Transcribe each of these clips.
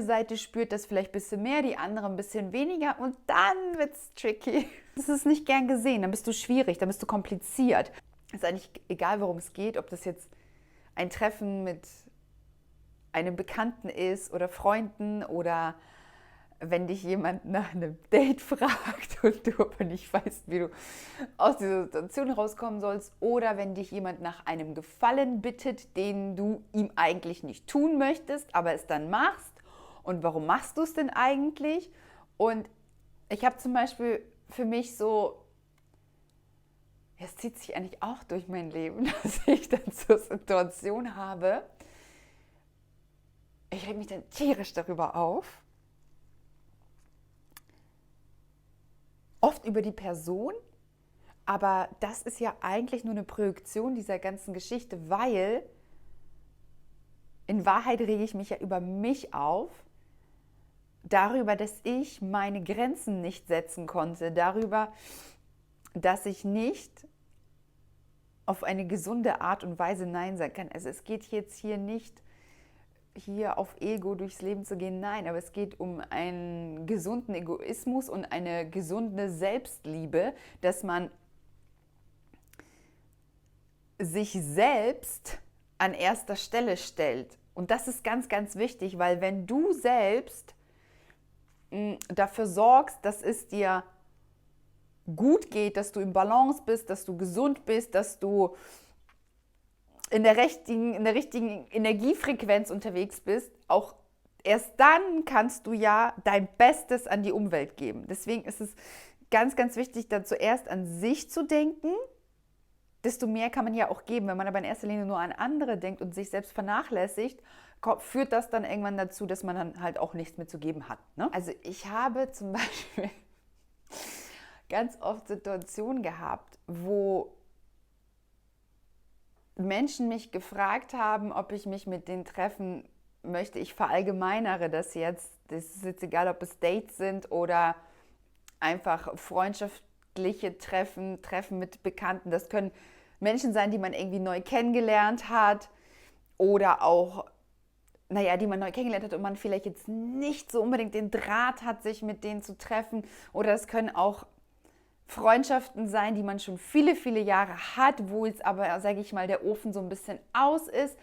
Seite spürt das vielleicht ein bisschen mehr, die andere ein bisschen weniger und dann wird es tricky. Das ist nicht gern gesehen, dann bist du schwierig, dann bist du kompliziert. Es ist eigentlich egal, worum es geht, ob das jetzt ein Treffen mit einem Bekannten ist oder Freunden oder wenn dich jemand nach einem Date fragt und du aber nicht weißt, wie du aus dieser Situation rauskommen sollst oder wenn dich jemand nach einem Gefallen bittet, den du ihm eigentlich nicht tun möchtest, aber es dann machst. Und warum machst du es denn eigentlich? Und ich habe zum Beispiel für mich so, es zieht sich eigentlich auch durch mein Leben, dass ich dann so eine Situation habe, ich reg mich dann tierisch darüber auf, oft über die Person, aber das ist ja eigentlich nur eine Projektion dieser ganzen Geschichte, weil in Wahrheit rege ich mich ja über mich auf, darüber, dass ich meine Grenzen nicht setzen konnte, darüber, dass ich nicht auf eine gesunde Art und Weise Nein sagen kann. Also es geht jetzt hier nicht hier auf Ego durchs Leben zu gehen, nein, aber es geht um einen gesunden Egoismus und eine gesunde Selbstliebe, dass man sich selbst an erster Stelle stellt. Und das ist ganz, ganz wichtig, weil wenn du selbst dafür sorgst, dass es dir gut geht, dass du im Balance bist, dass du gesund bist, dass du in der richtigen Energiefrequenz unterwegs bist, auch erst dann kannst du ja dein Bestes an die Umwelt geben. Deswegen ist es ganz, ganz wichtig, dann zuerst an sich zu denken. Desto mehr kann man ja auch geben. Wenn man aber in erster Linie nur an andere denkt und sich selbst vernachlässigt, führt das dann irgendwann dazu, dass man dann halt auch nichts mehr zu geben hat. Ne? Also ich habe zum Beispiel ganz oft Situationen gehabt, wo Menschen mich gefragt haben, ob ich mich mit denen treffen möchte. Ich verallgemeinere das jetzt. Das ist jetzt egal, ob es Dates sind oder einfach freundschaftliche Treffen mit Bekannten. Das können Menschen sein, die man irgendwie neu kennengelernt hat oder auch, die man neu kennengelernt hat und man vielleicht jetzt nicht so unbedingt den Draht hat, sich mit denen zu treffen. Oder es können auch Freundschaften sein, die man schon viele, viele Jahre hat, wo jetzt aber, sage ich mal, der Ofen so ein bisschen aus ist,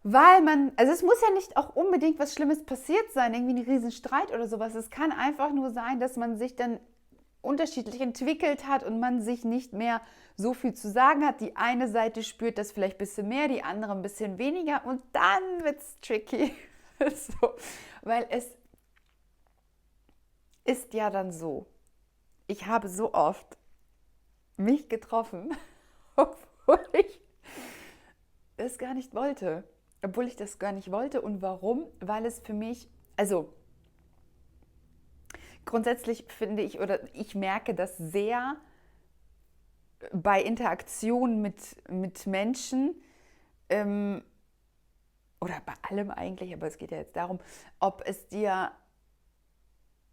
weil also es muss ja nicht auch unbedingt was Schlimmes passiert sein, irgendwie ein Riesenstreit oder sowas. Es kann einfach nur sein, dass man sich dann unterschiedlich entwickelt hat und man sich nicht mehr so viel zu sagen hat. Die eine Seite spürt das vielleicht ein bisschen mehr, die andere ein bisschen weniger und dann wird es tricky. So, weil es ist ja dann so, ich habe so oft mich getroffen, obwohl ich das gar nicht wollte. Und warum? Weil es für mich, also grundsätzlich finde ich oder ich merke das sehr bei Interaktionen mit Menschen oder bei allem eigentlich, aber es geht ja jetzt darum, ob es dir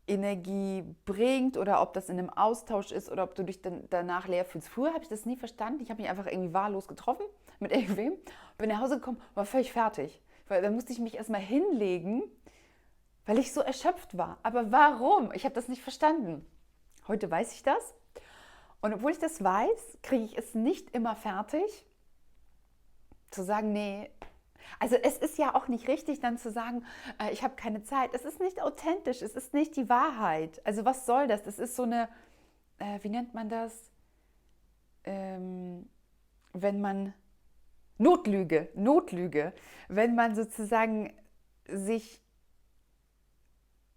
Energie bringt oder ob das in einem Austausch ist oder ob du dich dann danach leer fühlst. Früher habe ich das nie verstanden. Ich habe mich einfach irgendwie wahllos getroffen mit irgendwem, bin nach Hause gekommen, war völlig fertig. Weil dann musste ich mich erstmal hinlegen, weil ich so erschöpft war. Aber warum? Ich habe das nicht verstanden. Heute weiß ich das. Und obwohl ich das weiß, kriege ich es nicht immer fertig, zu sagen, nee. Also es ist ja auch nicht richtig, dann zu sagen, ich habe keine Zeit. Es ist nicht authentisch, es ist nicht die Wahrheit. Also was soll das? Das ist so eine, wie nennt man das? Wenn man, Notlüge. Wenn man sozusagen sich,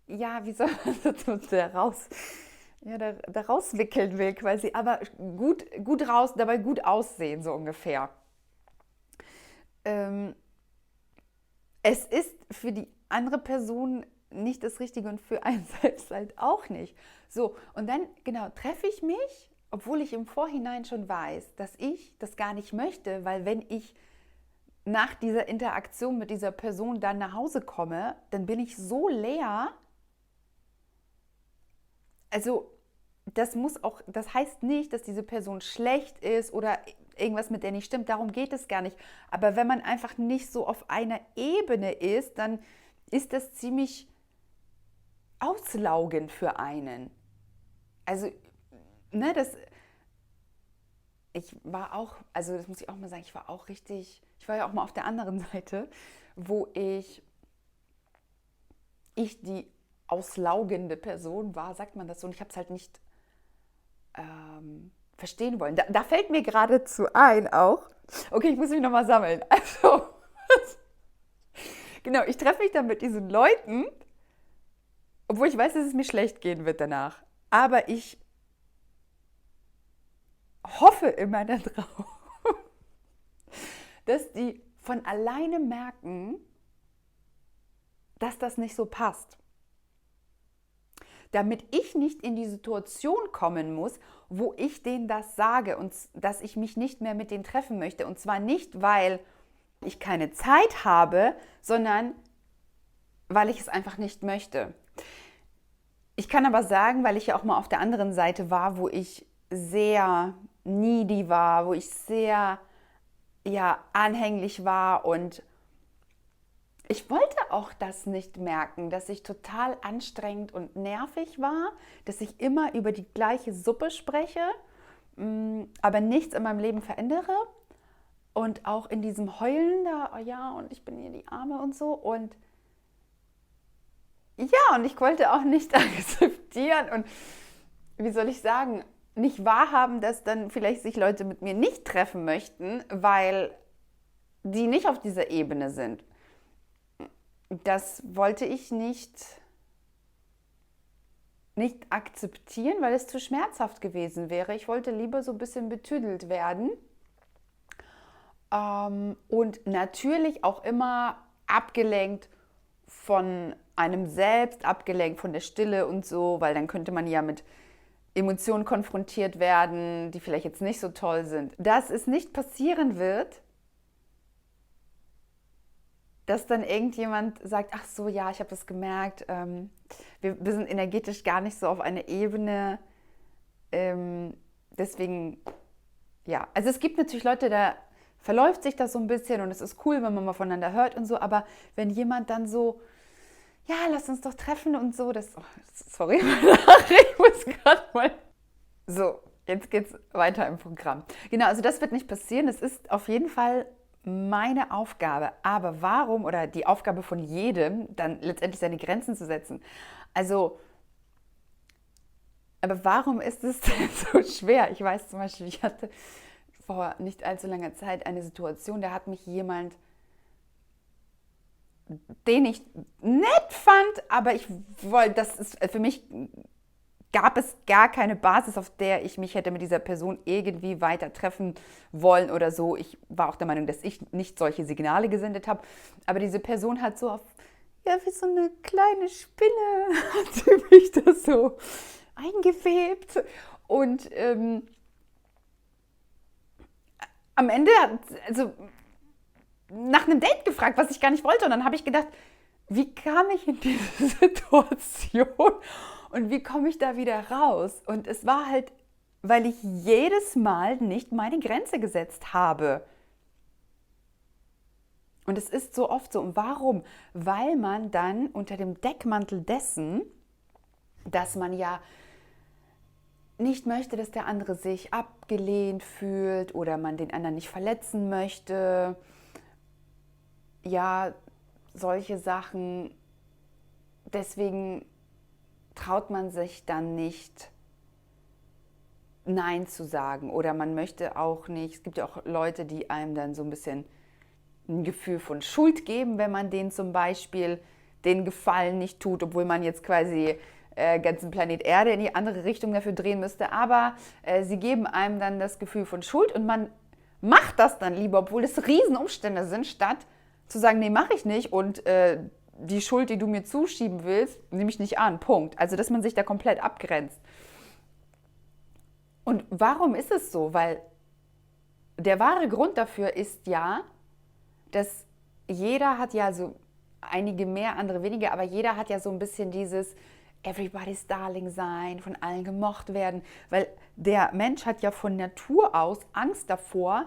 ja, wie soll man das da rauswickeln will quasi, aber gut raus, dabei gut aussehen, so ungefähr. Es ist für die andere Person nicht das Richtige und für einen selbst halt auch nicht. So, und dann, genau, treffe ich mich, obwohl ich im Vorhinein schon weiß, dass ich das gar nicht möchte, weil wenn ich nach dieser Interaktion mit dieser Person dann nach Hause komme, dann bin ich so leer. Also, das heißt nicht, dass diese Person schlecht ist oder irgendwas mit der nicht stimmt, darum geht es gar nicht. Aber wenn man einfach nicht so auf einer Ebene ist, dann ist das ziemlich auslaugend für einen. Also, ne, ich war auch, also das muss ich auch mal sagen, ich war ja auch mal auf der anderen Seite, wo ich die auslaugende Person war, sagt man das so, und ich habe es halt nicht verstehen wollen. Da fällt mir geradezu ein auch, okay, ich muss mich nochmal sammeln. Also, genau, ich treffe mich dann mit diesen Leuten, obwohl ich weiß, dass es mir schlecht gehen wird danach. Aber ich hoffe immer darauf, dass die von alleine merken, dass das nicht so passt. Damit ich nicht in die Situation kommen muss, wo ich denen das sage und dass ich mich nicht mehr mit denen treffen möchte. Und zwar nicht, weil ich keine Zeit habe, sondern weil ich es einfach nicht möchte. Ich kann aber sagen, weil ich ja auch mal auf der anderen Seite war, wo ich sehr needy war, wo ich sehr anhänglich war, und ich wollte auch das nicht merken, dass ich total anstrengend und nervig war, dass ich immer über die gleiche Suppe spreche, aber nichts in meinem Leben verändere, und auch in diesem Heulen da, oh ja, und ich bin hier die Arme und so, und ja, und ich wollte auch nicht akzeptieren und, wie soll ich sagen, nicht wahrhaben, dass dann vielleicht sich Leute mit mir nicht treffen möchten, weil die nicht auf dieser Ebene sind. Das wollte ich nicht akzeptieren, weil es zu schmerzhaft gewesen wäre. Ich wollte lieber so ein bisschen betüdelt werden. Und natürlich auch immer abgelenkt von einem selbst, abgelenkt von der Stille und so, weil dann könnte man ja mit Emotionen konfrontiert werden, die vielleicht jetzt nicht so toll sind. Dass es nicht passieren wird, dass dann irgendjemand sagt, ach so, ja, ich habe das gemerkt, wir sind energetisch gar nicht so auf einer Ebene, deswegen, ja. Also es gibt natürlich Leute, da verläuft sich das so ein bisschen und es ist cool, wenn man mal voneinander hört und so, aber wenn jemand dann so, ja, lass uns doch treffen und so, sorry, ich muss gerade mal, so, jetzt geht's weiter im Programm. Genau, also das wird nicht passieren, es ist auf jeden Fall meine Aufgabe, aber warum, oder die Aufgabe von jedem, dann letztendlich seine Grenzen zu setzen. Also, aber warum ist es denn so schwer? Ich weiß zum Beispiel, ich hatte vor nicht allzu langer Zeit eine Situation, da hat mich jemand, den ich nett fand, aber ich wollte, das ist für mich, gab es gar keine Basis, auf der ich mich hätte mit dieser Person irgendwie weiter treffen wollen oder so. Ich war auch der Meinung, dass ich nicht solche Signale gesendet habe. Aber diese Person hat so wie so eine kleine Spinne, hat sie mich da so eingewebt. Und am Ende also nach einem Date gefragt, was ich gar nicht wollte. Und dann habe ich gedacht, wie kam ich in diese Situation und wie komme ich da wieder raus? Und es war halt, weil ich jedes Mal nicht meine Grenze gesetzt habe. Und es ist so oft so. Und warum? Weil man dann unter dem Deckmantel dessen, dass man ja nicht möchte, dass der andere sich abgelehnt fühlt oder man den anderen nicht verletzen möchte, ja, solche Sachen, deswegen traut man sich dann nicht, Nein zu sagen, oder man möchte auch nicht, es gibt ja auch Leute, die einem dann so ein bisschen ein Gefühl von Schuld geben, wenn man denen zum Beispiel den Gefallen nicht tut, obwohl man jetzt quasi ganzen Planet Erde in die andere Richtung dafür drehen müsste, aber sie geben einem dann das Gefühl von Schuld und man macht das dann lieber, obwohl es Riesenumstände sind, statt zu sagen, nee, mache ich nicht und die Schuld, die du mir zuschieben willst, nehme ich nicht an, Punkt. Also, dass man sich da komplett abgrenzt. Und warum ist es so? Weil der wahre Grund dafür ist ja, dass jeder hat ja so, einige mehr, andere weniger, aber jeder hat ja so ein bisschen dieses Everybody's Darling sein, von allen gemocht werden, weil der Mensch hat ja von Natur aus Angst davor,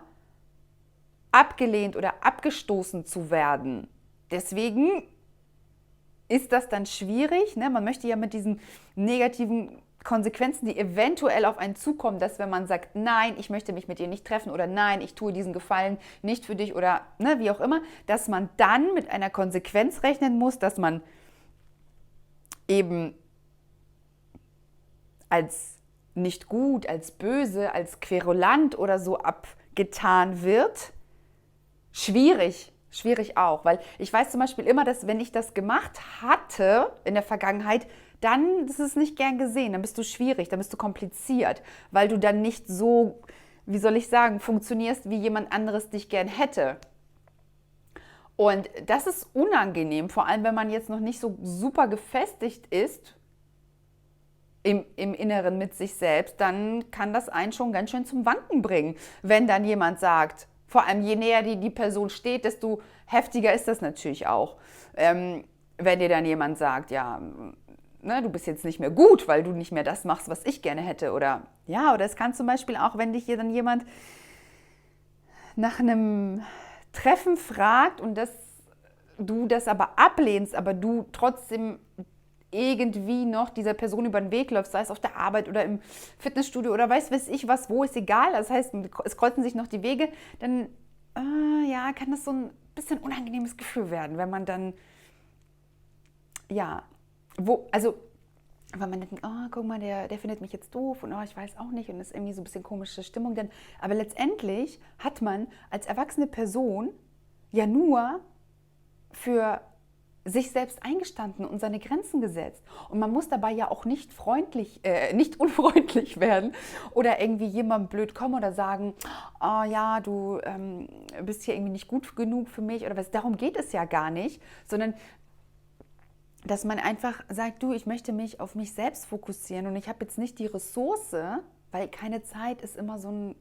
abgelehnt oder abgestoßen zu werden. Deswegen ist das dann schwierig. Ne? Man möchte ja mit diesen negativen Konsequenzen, die eventuell auf einen zukommen, dass wenn man sagt, nein, ich möchte mich mit dir nicht treffen oder nein, ich tue diesen Gefallen nicht für dich oder ne, wie auch immer, dass man dann mit einer Konsequenz rechnen muss, dass man eben als nicht gut, als böse, als querulant oder so abgetan wird. Schwierig auch, weil ich weiß zum Beispiel immer, dass wenn ich das gemacht hatte in der Vergangenheit, dann ist es nicht gern gesehen, dann bist du schwierig, dann bist du kompliziert, weil du dann nicht so, wie soll ich sagen, funktionierst, wie jemand anderes dich gern hätte. Und das ist unangenehm, vor allem wenn man jetzt noch nicht so super gefestigt ist im Inneren mit sich selbst, dann kann das einen schon ganz schön zum Wanken bringen, wenn dann jemand sagt, vor allem je näher die Person steht, desto heftiger ist das natürlich auch. Wenn dir dann jemand sagt, ja, ne, du bist jetzt nicht mehr gut, weil du nicht mehr das machst, was ich gerne hätte. Oder es kann zum Beispiel auch, wenn dich hier dann jemand nach einem Treffen fragt und du das aber ablehnst, aber du trotzdem irgendwie noch dieser Person über den Weg läufst, sei es auf der Arbeit oder im Fitnessstudio oder weiß ich was, wo, ist egal. Das heißt, es kreuzen sich noch die Wege, dann kann das so ein bisschen unangenehmes Gefühl werden, wenn man dann, weil man denkt, oh, guck mal, der findet mich jetzt doof und oh, ich weiß auch nicht und das ist irgendwie so ein bisschen komische Stimmung. Aber letztendlich hat man als erwachsene Person ja nur für sich selbst eingestanden und seine Grenzen gesetzt. Und man muss dabei ja auch nicht unfreundlich werden oder irgendwie jemandem blöd kommen oder sagen, oh ja, du bist hier irgendwie nicht gut genug für mich oder was. Darum geht es ja gar nicht, sondern dass man einfach sagt, du, ich möchte mich auf mich selbst fokussieren und ich habe jetzt nicht die Ressource, weil keine Zeit ist immer so ein...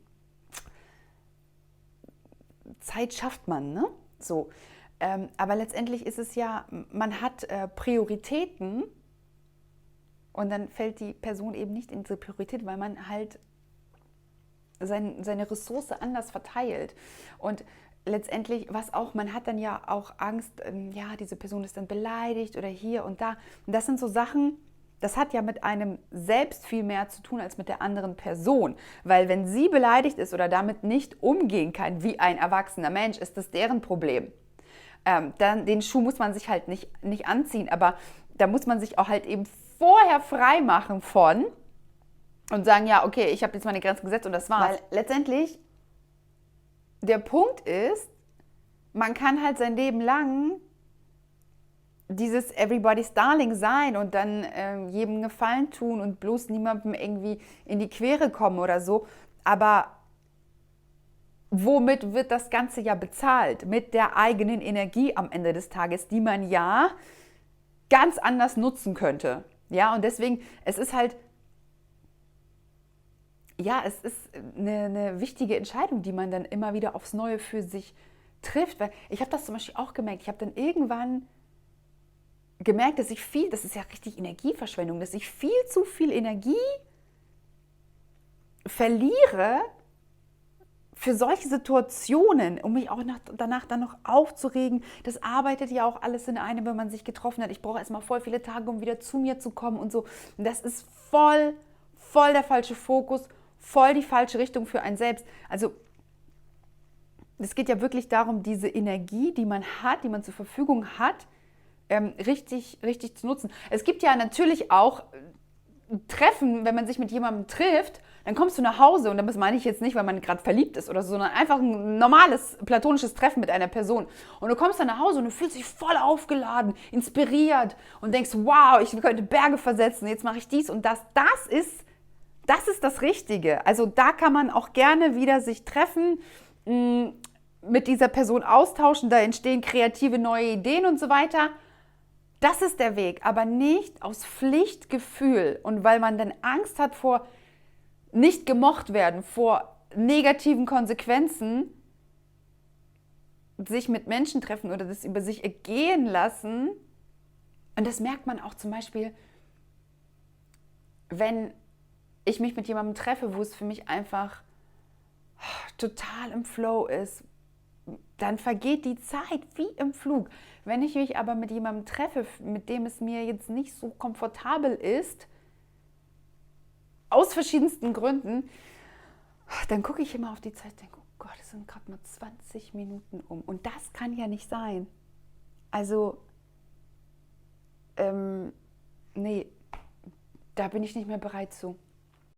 Zeit schafft man, ne? So. Aber letztendlich ist es ja, man hat Prioritäten und dann fällt die Person eben nicht in diese Priorität, weil man halt seine Ressource anders verteilt. Und letztendlich, man hat dann ja auch Angst, diese Person ist dann beleidigt oder hier und da. Und das sind so Sachen, das hat ja mit einem selbst viel mehr zu tun als mit der anderen Person. Weil wenn sie beleidigt ist oder damit nicht umgehen kann wie ein erwachsener Mensch, ist das deren Problem. Dann den Schuh muss man sich halt nicht anziehen, aber da muss man sich auch halt eben vorher frei machen von und sagen, ja, okay, ich habe jetzt meine Grenzen gesetzt und das war's. Weil letztendlich der Punkt ist, man kann halt sein Leben lang dieses Everybody's Darling sein und dann jedem Gefallen tun und bloß niemandem irgendwie in die Quere kommen oder so, aber womit wird das Ganze ja bezahlt? Mit der eigenen Energie am Ende des Tages, die man ja ganz anders nutzen könnte. Ja, und deswegen, es ist halt, es ist eine wichtige Entscheidung, die man dann immer wieder aufs Neue für sich trifft. Weil ich habe das zum Beispiel auch gemerkt, ich habe dann irgendwann gemerkt, das ist ja richtig Energieverschwendung, dass ich viel zu viel Energie verliere für solche Situationen, um mich auch danach dann noch aufzuregen. Das arbeitet ja auch alles in einem, wenn man sich getroffen hat. Ich brauche erstmal voll viele Tage, um wieder zu mir zu kommen und so. Und das ist voll der falsche Fokus, voll die falsche Richtung für einen selbst. Also es geht ja wirklich darum, diese Energie, die man hat, die man zur Verfügung hat, richtig zu nutzen. Es gibt ja natürlich auch Treffen, wenn man sich mit jemandem trifft, dann kommst du nach Hause und das meine ich jetzt nicht, weil man gerade verliebt ist oder so, sondern einfach ein normales, platonisches Treffen mit einer Person. Und du kommst dann nach Hause und du fühlst dich voll aufgeladen, inspiriert und denkst, wow, ich könnte Berge versetzen, jetzt mache ich dies und das. Das ist das Richtige. Also da kann man auch gerne wieder sich treffen, mit dieser Person austauschen, da entstehen kreative neue Ideen und so weiter. Das ist der Weg, aber nicht aus Pflichtgefühl und weil man dann Angst hat vor nicht gemocht werden, vor negativen Konsequenzen, sich mit Menschen treffen oder das über sich ergehen lassen. Und das merkt man auch zum Beispiel, wenn ich mich mit jemandem treffe, wo es für mich einfach total im Flow ist, dann vergeht die Zeit wie im Flug. Wenn ich mich aber mit jemandem treffe, mit dem es mir jetzt nicht so komfortabel ist, aus verschiedensten Gründen, dann gucke ich immer auf die Zeit und denke, oh Gott, es sind gerade mal 20 Minuten um. Und das kann ja nicht sein. Also, nee, da bin ich nicht mehr bereit zu.